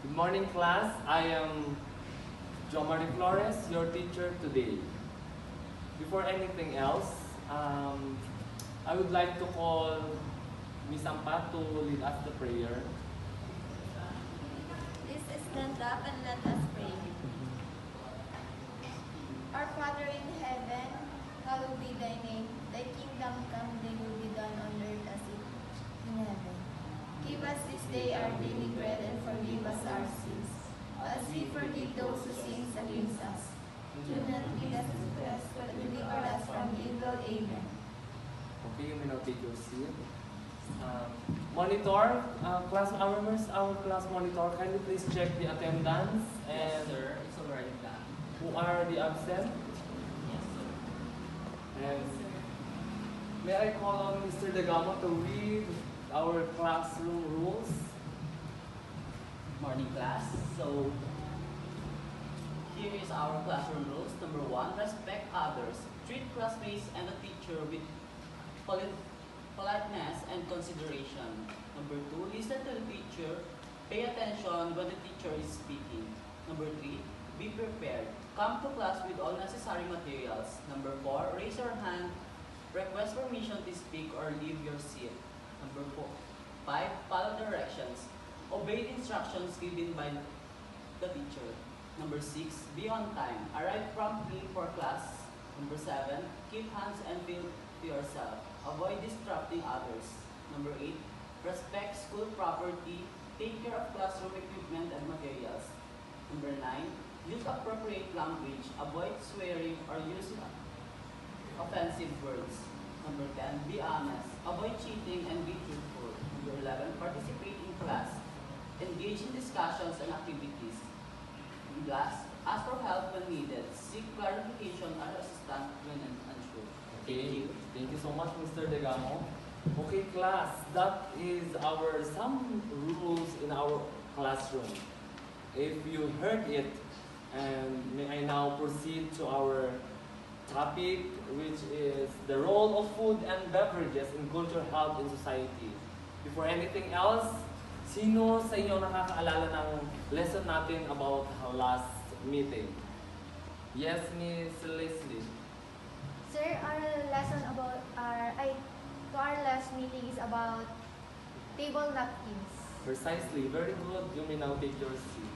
Good morning, class. I am Jomari Flores, your teacher today. Before anything else, I would like to call Miss Ampa to lead us the prayer. Please stand up and let us pray. Our Father in heaven, hallowed be thy name. Thy kingdom come, thy will be done on earth as it in heaven. Give us this day our daily bread and forgive us our sins, as we forgive those who sin against us. Do not lead us to test, but deliver us from evil. Amen. Okay, you may now take your seat. Monitor, class members, our class monitor, kindly please check the attendance Yes, and sir. It's already done. who are the absent. Yes, sir. And may I call on Mr. Degamo to read our classroom rules? Morning, class. So, here is our classroom rules. Number 1, respect others. Treat classmates and the teacher with politeness and consideration. Number 2, listen to the teacher. Pay attention when the teacher is speaking. Number 3, be prepared. Come to class with all necessary materials. Number 4, raise your hand. Request permission to speak or leave your seat. Number 5, follow directions. Obey the instructions given by the teacher. Number 6, be on time. Arrive promptly for class. Number 7, keep hands and feel to yourself. Avoid disrupting others. Number 8, respect school property. Take care of classroom equipment and materials. Number 9, use appropriate language. Avoid swearing or using offensive words. Number 10, be honest. Avoid cheating and be truthful. Number 11, participate in class. Engage in discussions and activities. And last, ask for help when needed. Seek clarification or assistance when unsure. Okay, thank you so much, Mr. Degamo. Okay, class, that is our some rules in our classroom. If you heard it, and may I now proceed to our topic, which is the role of food and beverages in culture, health, and society. Before anything else, sino sa inyo nakakaalala ng lesson natin about last meeting? Yes, Miss Leslie. Sir, our lesson about our last meeting is about table napkins. Precisely, very good. You may now take your seat.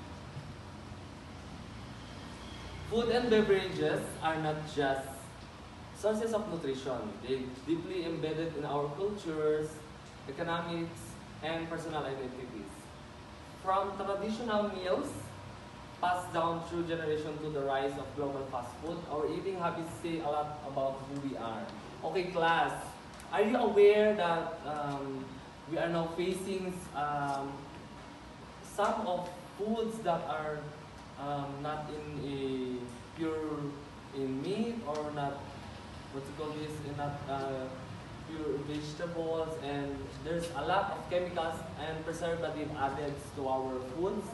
Food and beverages are not just sources of nutrition. They deeply embedded in our cultures, economics, and personal identities. From traditional meals passed down through generation to the rise of global fast food, our eating habits say a lot about who we are. Okay, class, are you aware that we are now facing some of foods that are not in a pure in meat or not what you call this in not pure vegetables, and there's a lot of chemicals and preservative added to our foods.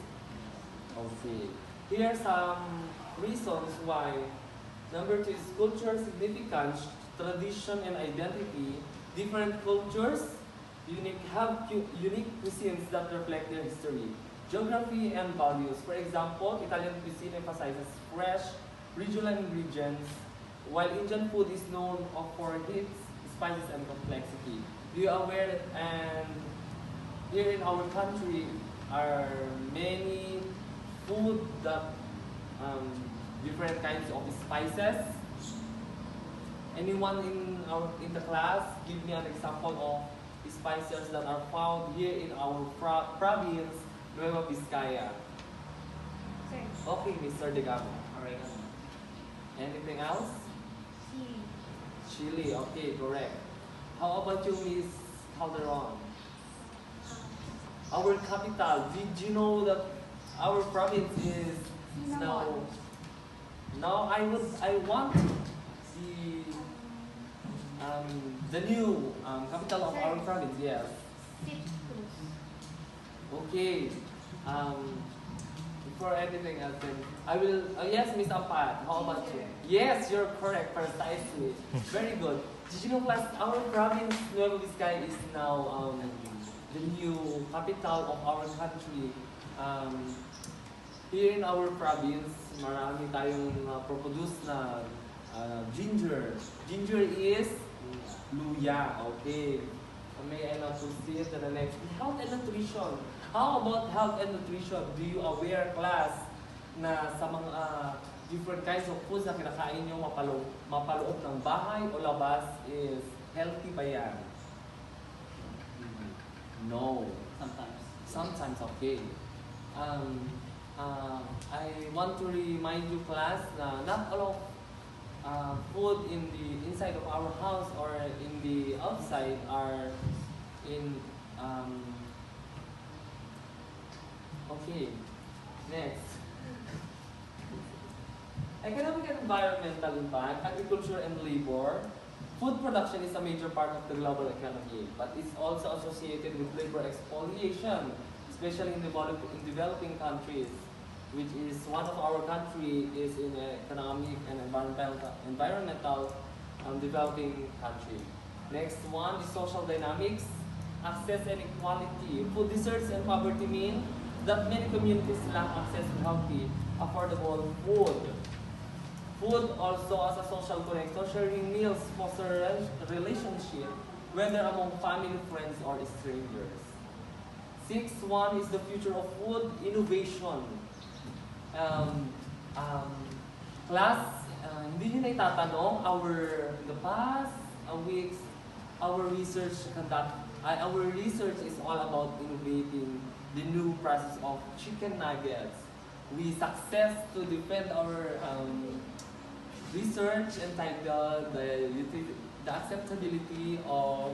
Okay. Here are some reasons why. Number 2 is culture significance, tradition and identity. Different cultures have unique cuisines that reflect their history, geography and values. For example, Italian cuisine emphasizes fresh, regional ingredients, while Indian food is known for its spices and complexity. Do you aware that and here in our country are many food that different kinds of spices? Anyone in the class give me an example of spices that are found here in our province, Nueva Vizcaya? Sir, Okay, Mr. Degamo. Oregano. Anything else? chili. Chili, okay, correct. How about you, Miss Calderon? Our capital, did you know that our province is now... Now I want the new capital of our province, yes. Citrus. Okay. Before anything else, then I will. Yes, Miss Ampat. How about you? Yes, you're correct. Precisely. Very good. Did you know, class? Our province, Nueva Vizcaya, is now the new capital of our country. um, here in our province, marami tayong produce na ginger. Ginger is luya, okay. May I now proceed to the next? Health and nutrition. How about health and nutrition? Do you aware, class, na sa mga different kinds of foods na kinakain nyo mapaloob ng bahay o labas is healthy ba yan? No. Sometimes. Sometimes, okay. I want to remind you, class, na not all of food in the inside of our house or in the outside are in okay. Next. Economic and environmental impact, agriculture and labor. Food production is a major part of the global economy, but it's also associated with labor expoliation, especially in developing countries, which is one of our country is in economic and environmental developing country. Next one is social dynamics, access and equality. Food deserts and poverty mean that many communities lack access to healthy, affordable food. Food also as a social connector, sharing meals foster relationship, whether among family, friends, or strangers. Sixth one is the future of food innovation. Class, hindi nyo na itatanong, in the past weeks, our research is all about innovating the new process of chicken nuggets. We success to defend our research entitled the acceptability of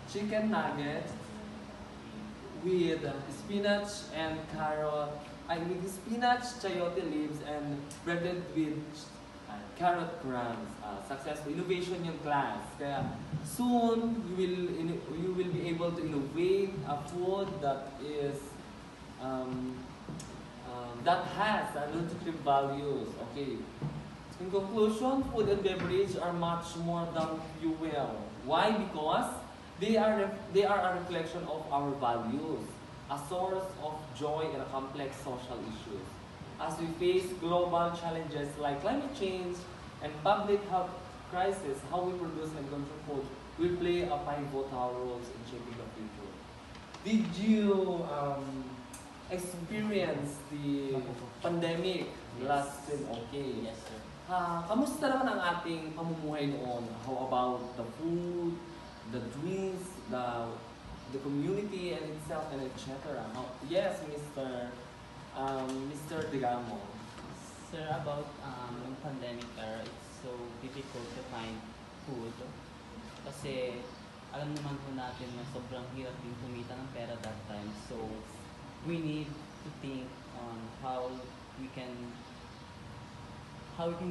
chicken nuggets with spinach and carrot, with spinach, chayote leaves, and breaded with carrot crumbs. Successful innovation yung class. Kaya soon you will be able to innovate a food that is that has nutritive values. Okay. In conclusion, food and beverage are much more than fuel. Why? Because they are a reflection of our values, a source of joy in a complex social issues. As we face global challenges like climate change and public health crisis, how we produce and consume food will play a pivotal role in shaping the future. Did you experience the pandemic last year? Okay. Yes, sir. Kamusta naman ang ating pamumuhay noon? How about the food, the drinks, the community and itself and etc. Yes, Mr. Digamo. Sir, about yung pandemic era, it's so difficult to find food. Kasi alam naman po natin na sobrang hirap din kumita ng pera that time. So, we need to think on how we can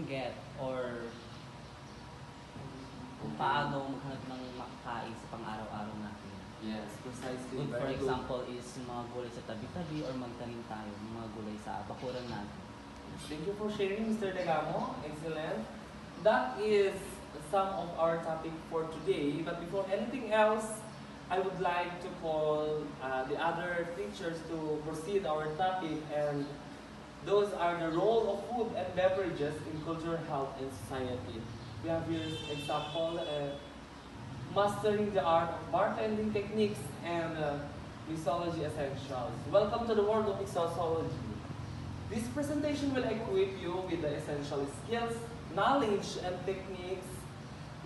get or kung paano maghanap ng makakain sa pang-araw-araw natin. Yes, precisely. Good, for Very good. example, is mga gulay sa tabi-tabi or magtanim tayo ng mga gulay sa bakuran natin. Thank you for sharing, Mr. Degamo. Excellent. That is some of our topic for today. But before anything else, I would like to call the other teachers to proceed our topic, and those are the role of food and beverages in culture, health, and society. We have here example, mastering the art of bartending techniques and mixology essentials. Welcome to the world of mixology. This presentation will equip you with the essential skills, knowledge, and techniques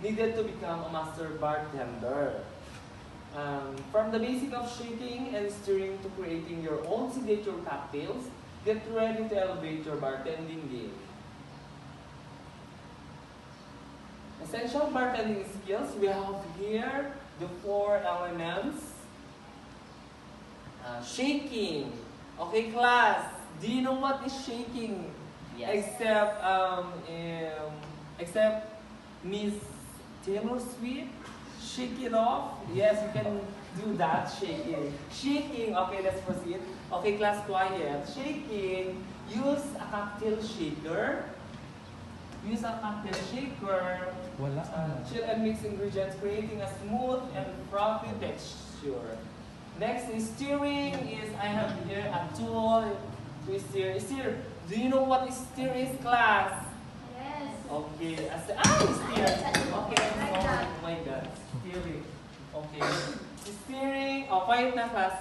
needed to become a master bartender. From the basic of shaking and stirring to creating your own signature cocktails, get ready to elevate your bartending game. Essential bartending skills, we have here the 4 elements. Shaking. Okay, class, do you know what is shaking? Yes. Except Miss Taylor Swift, shake it off. Yes, you can do that, shaking. Shaking, okay, let's proceed. Okay, class, quiet. Shaking, use a cocktail shaker. Use a cocktail shaker. Chill and mix ingredients, creating a smooth and frothy texture. Next is steering. Is I have here a tool to steer. Steer. Do you know what steer is, class? Yes. Okay. Steer. Okay. Oh my God. Steering. Okay. Steering. Oh, quiet na, class.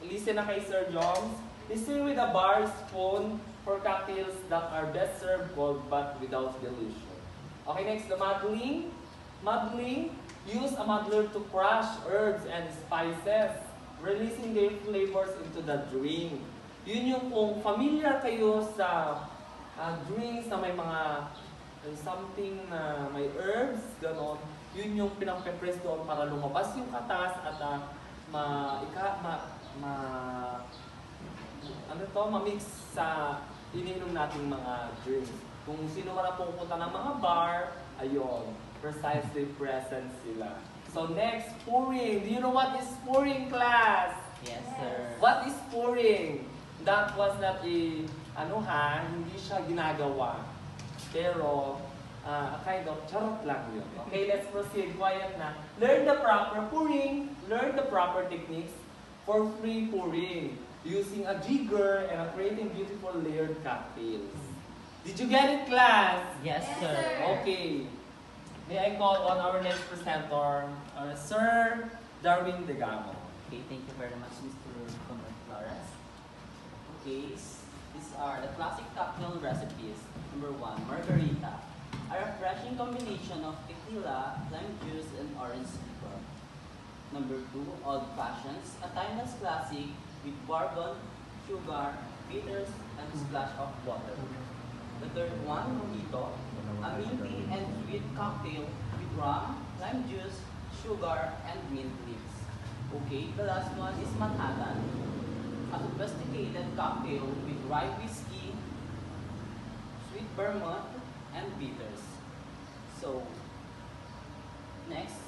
Listen na kay Sir Jones. Steer with a bar spoon for cocktails that are best served cold but without dilution. Okay, next, the muddling. Muddling. Use a muddler to crush herbs and spices, releasing their flavors into the drink. Yun yung kung familiar kayo sa drinks na may mga something na may herbs, ganon, yun yung pinang-press doon para lumabas yung katas at ma-mix sa iniinom nating mga drinks. Kung sino man ang pupunta ng mga bar, ayun, precisely present sila. So next, pouring. Do you know what is pouring, class? Yes, sir. What is pouring? That was not a, hindi siya ginagawa. Pero, a kind of charot lang yun. Okay, let's proceed. Quiet na. Learn the proper pouring. Learn the proper techniques for free pouring. Using a jigger and creating beautiful layered cocktails. Did you get it, class? Yes, Yes, sir. sir. Okay. May I call on our next presenter, Sir Darwin Degamo. Okay, thank you very much, Mr. Flores. Okay, these are the classic cocktail recipes. Number 1, margarita. A refreshing combination of tequila, lime juice, and orange liquor. Number 2, old fashions. A timeless classic with bourbon, sugar, bitters, and a splash of water. The third one, mojito. A minty and sweet cocktail with rum, lime juice, sugar, and mint leaves. Okay, the last one is Manhattan. A sophisticated cocktail with rye whiskey, sweet vermouth, and bitters. So, next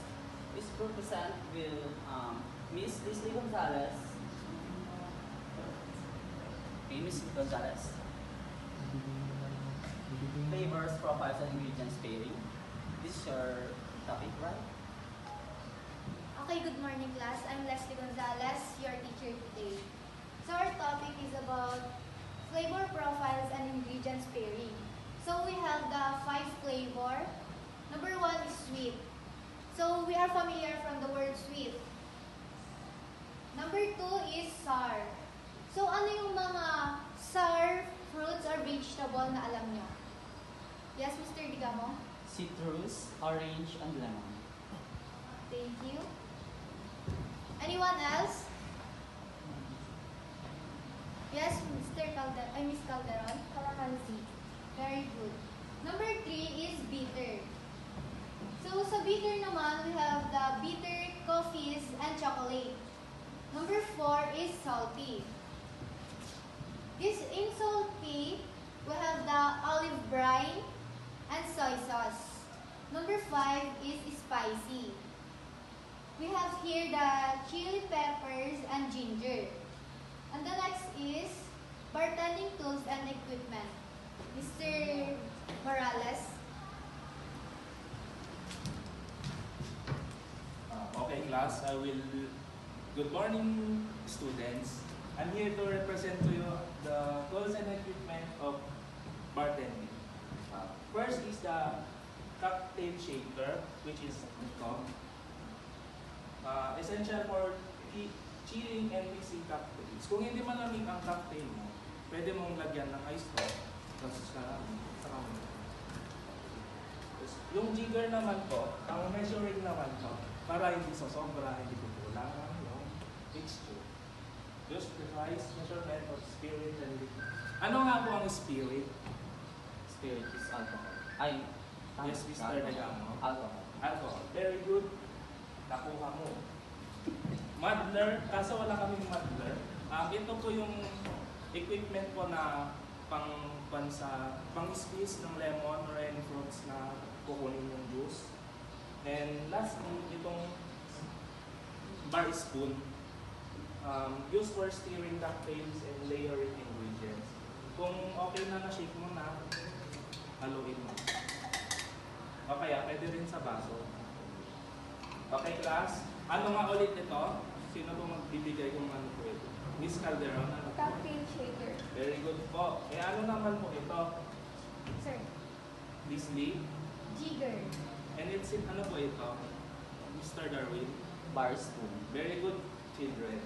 is represent with Miss Leslie Gonzalez. Okay, Miss Gonzalez. Flavors, profiles, and ingredients pairing. This is your topic, right? Okay, good morning class. I'm Leslie Gonzalez, your teacher today. So our topic is about flavor profiles and ingredients pairing. So we have the 5 flavor. Number 1 is sweet. So we are familiar from the word sweet. Number 2 is sour. So ano yung mga sour fruits or vegetable na alam nyo? Yes, Mr. Digamo? Citrus, orange, and lemon. Thank you. Anyone else? Yes, Mr. Miss Calderon? Calamansi. Very good. Number 3 is bitter. So, sa bitter naman, we have the bitter coffees and chocolate. Number 4 is salty. This in salty, we have the olive brine and soy sauce. Number 5 is spicy. We have here the chili peppers and ginger. And the next is bartending tools and equipment. Mr. Morales. Okay, class. Good morning, students. I'm here to represent to you the tools and equipment of bartending. First is the cocktail shaker, which is ito. Essential for chilling and mixing cocktails. Kung hindi malamig ang cocktail mo, pwede mong lagyan ng ice drop. Yung jigger naman po, ang measuring naman po, para hindi sosobra, hindi kukulangan yung mixture. Just precise measurement of spirit and liquid. Ano nga po ang spirit? Spirit is alcohol. Yes, Mr. Degamo. Alcohol. Alcohol. Very good. Nakuha mo. Muddler, kaso wala kaming muddler. Ito po yung equipment po na pang-squeeze ng lemon or any fruits na kukunin yung juice. And lastly, itong bar spoon, used for stirring cocktails and layering ingredients. Kung okay na na-shake mo na, haluin mo. O kaya, pwede rin sa baso. Okay, class? Ano nga ulit ito? Sino po magbibigay kung ano po ito? Miss Calderon, ano po? Cocktail shaker. Very good po. Eh ano naman po ito? Sir, Disney? jigger. And it's in ano po ito? Mr. Darwin? Bar spoon. Very good, children.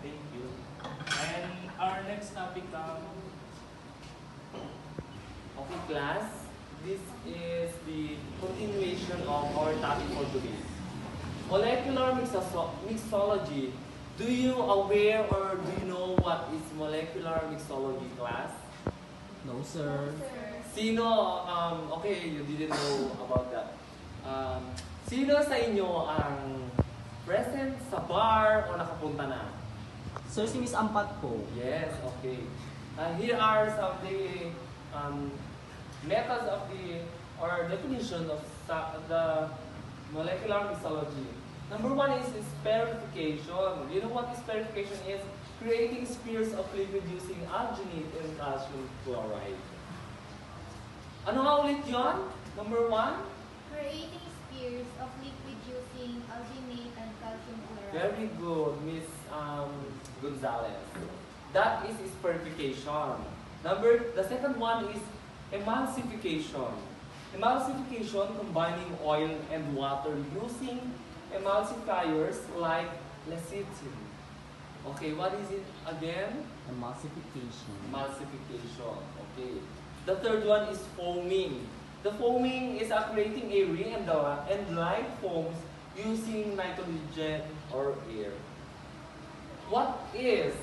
Thank you. And our next topic Okay, class. This is the continuation of our topic for today. Molecular mixology. Do you aware or do you know what is molecular mixology, class? No, sir. Sino, okay, you didn't know about that. Sino sa inyo ang present sa bar o nakapunta na? Sir, si Miss Ampat po. Yes, okay. Here are some of the methods of the or definition of the molecular mixology. Number one is espherification. You know what espherification is? Creating spheres of liquid using alginate and calcium chloride. Ano nga ulit yun? Number one? Creating spheres of liquid using alginate and calcium chloride. Very good, Miss Gonzalez. That is espherification. The second one is emulsification. Emulsification, combining oil and water using emulsifiers like lecithin. Okay, what is it again? Emulsification. Emulsification. Okay. The third one is foaming. The foaming is creating a ring and light foams using nitrogen or air. What is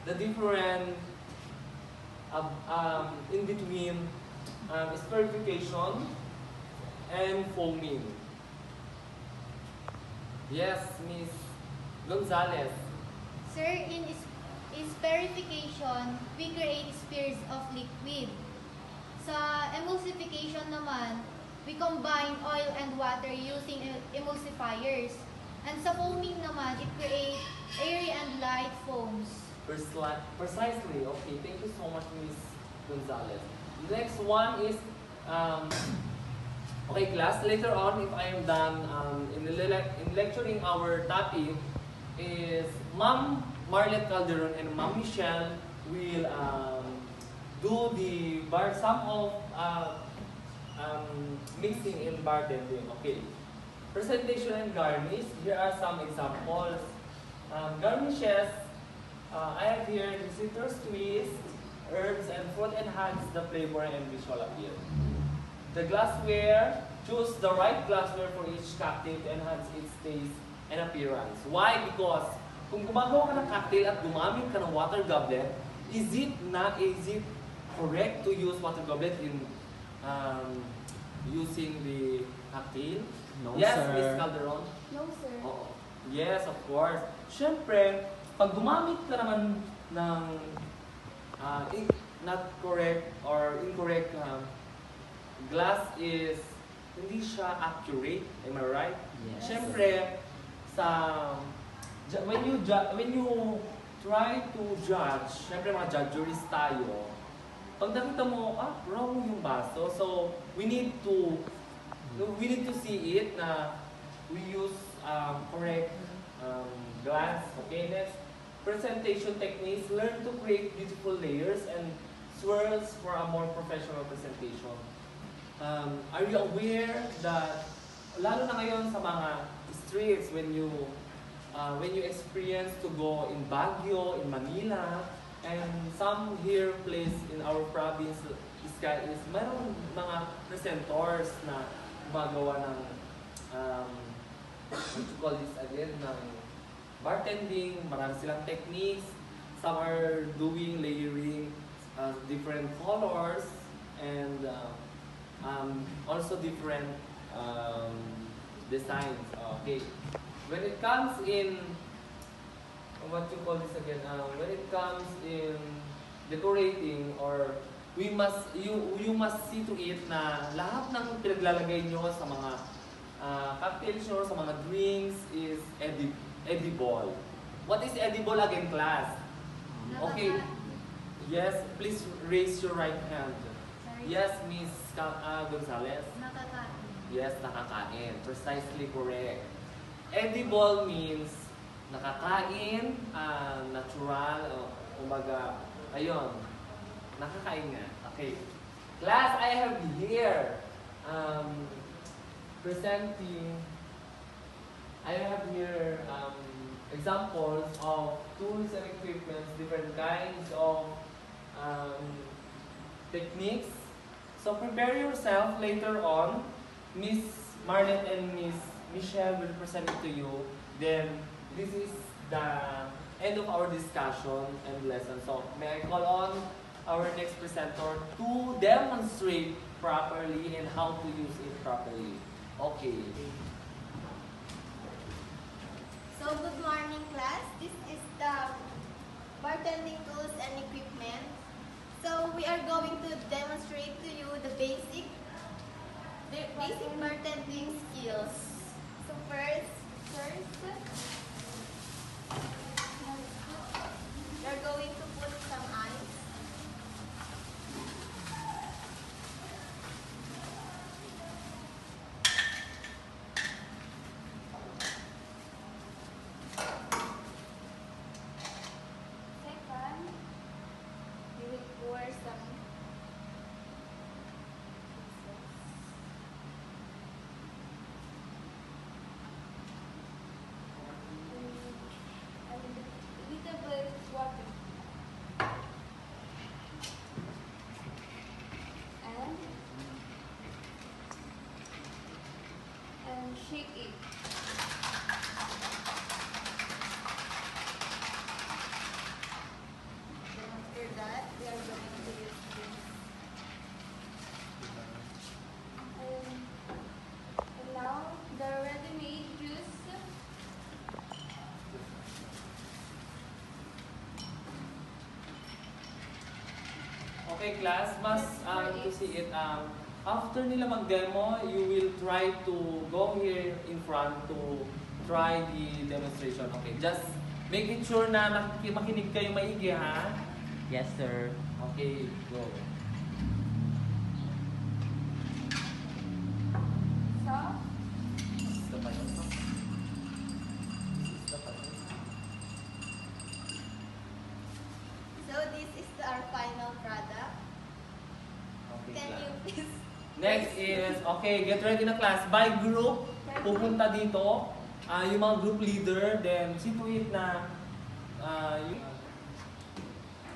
the difference in between espherification and foaming? Yes, Miss Gonzalez. Sir, in espherification, we create spheres of liquid. Sa emulsification naman, we combine oil and water using emulsifiers. And sa foaming naman, it creates airy and light foams. Precisely. Okay, thank you so much, Miss Gonzalez. Next one is, okay class, later on if I am done in lecturing our topic, is Ma'am Marlet Calderon and Ma'am Michelle will do some of mixing and bartending. Okay. Presentation and garnish. Here are some examples. Garnishes. I have here the citrus twist, herbs and fruit enhance the flavor and visual appeal. The glassware. Choose the right glassware for each cocktail to enhance its taste and appearance. Why? Because kung gumagawa ka ng cocktail at gumamit ka ng water goblet, is it correct to use water goblet in using the cocktail? No, Yes, sir. Miss Calderon? No, sir. Oo. Yes, of course. Siyempre, pag gumamit ka naman ng not correct or incorrect glass is hindi siya accurate. Am I right? Yes. Siyempre, when you try to judge, siyempre mga judges tayo, pag nakita mo, wrong yung baso. So, we need to see it na we use correct glass. Okay, next. Presentation techniques. Learn to create beautiful layers and swirls for a more professional presentation. Are you aware that, lalo na ngayon sa mga streets, when you experience to go in Baguio, in Manila, and some here place in our province is mayroong mga presenters na gumagawa ng what you call this again, ng bartending. Marami silang techniques. Some are doing layering different colors and also different designs. Okay. When it comes in what you call this again, when it comes in decorating, or you must see to it na lahat ng pinaglalagay nyo sa mga cocktails nyo, sa mga drinks is edible. What is edible again, class? Okay. Yes, please raise your right hand. Sorry. Yes, Miss Gonzalez. Nakakain. Yes, nakakain. Precisely correct. Edible means nakakain, natural, kumbaga, ayun, nakakain nga. Okay. Class, I have here, presenting, I have here examples of tools and equipments, different kinds of techniques. So prepare yourself later on. Miss Marlette and Miss Michelle will present it to you. Then this is the end of our discussion and lesson. So may I call on our next presenter to demonstrate properly and how to use it properly. Okay. So, good morning, class. This is the bartending tools and equipment. So, we are going to demonstrate to you the basic bartending skills. So, first, we are going to put some ice. Second, we will pour some a little bit water. And shake it. Then after that, we are going to use this. And now the ready-made juice. Okay, class, mas to see it, after nila mag-demo, you will try to go here in front to try the demonstration. Okay, just make it sure na makinig kayo maigi, ha? Yes, sir. Okay, go. So, Isa pa yun, no? Isa pa yun. so this is our final product. Okay, Can class. you please? Next is, okay, get ready na class. By group, pupunta dito. Yung mga group leader, then see to it na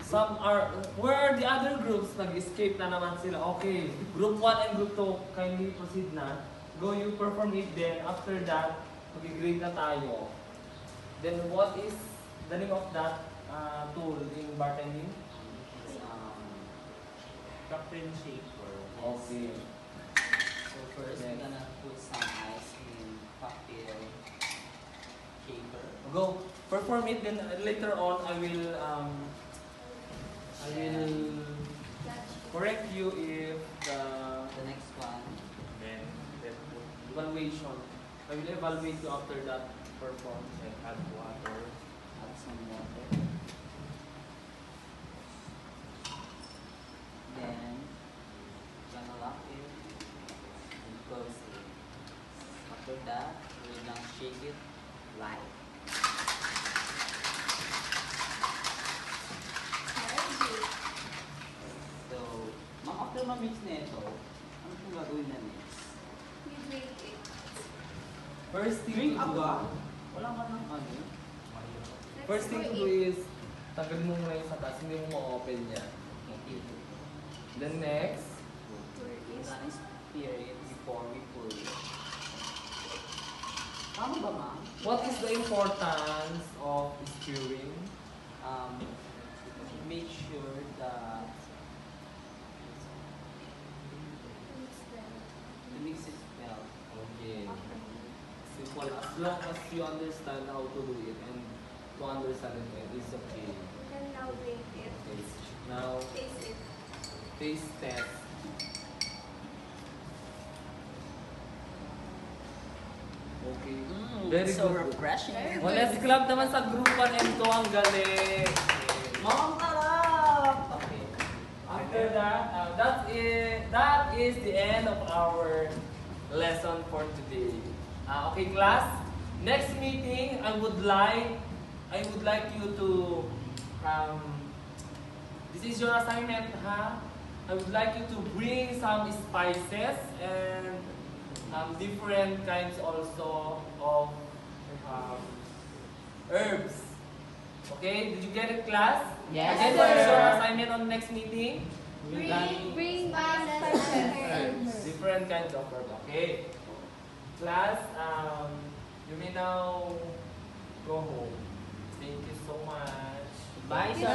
some are, where are the other groups? Nag-escape na naman sila. Okay, group 1 and group 2, kindly proceed na. Go, you perform it, then after that, mag-grade na tayo. Then what is the name of that tool in bartending? Captain Shaker. Okay. So first, we're gonna put some ice in cocktail shaker. Go, perform it, then later on I will correct you if The next one, Then put evaluation. I will evaluate you after that performance. and add water. add some water. Then, gonna lock it and close it. After that, we're gonna shake it light. Very good. So, after ma-mix na ito, ano pong gagawin na next? We drink it. First thing Drink to do, agad? Wala ka ng ano? Let's first thing to pour do it. is tanggalin mo muna yung sa taas, hindi mo ma-open yan. Okay. Then next, Pour We're it. gonna stir it before we pull it. Tama ba, ma'am? what is the importance of stirring? Make sure that the mix is well. Okay. Simple. As long as you understand how to do it and to understand it is okay. Then now drink it. Okay. Now, Taste it. taste test. Okay. Very so good. refreshing. Very Oh, let's clap naman sa group 1 and 2. Ang galing. Mom, harap! Okay. After that, that is the end of our lesson for today. Okay, class. Next meeting, I would like I would like you to, this is your assignment, huh? I would like you to bring some spices and different kinds also of herbs. Okay, did you get it, class? Yes, Again, sir. what is your assignment on next meeting? Bring Different kinds of herb. Okay. Class, you may now go home. Thank you so much. Bye, Thank you, sir.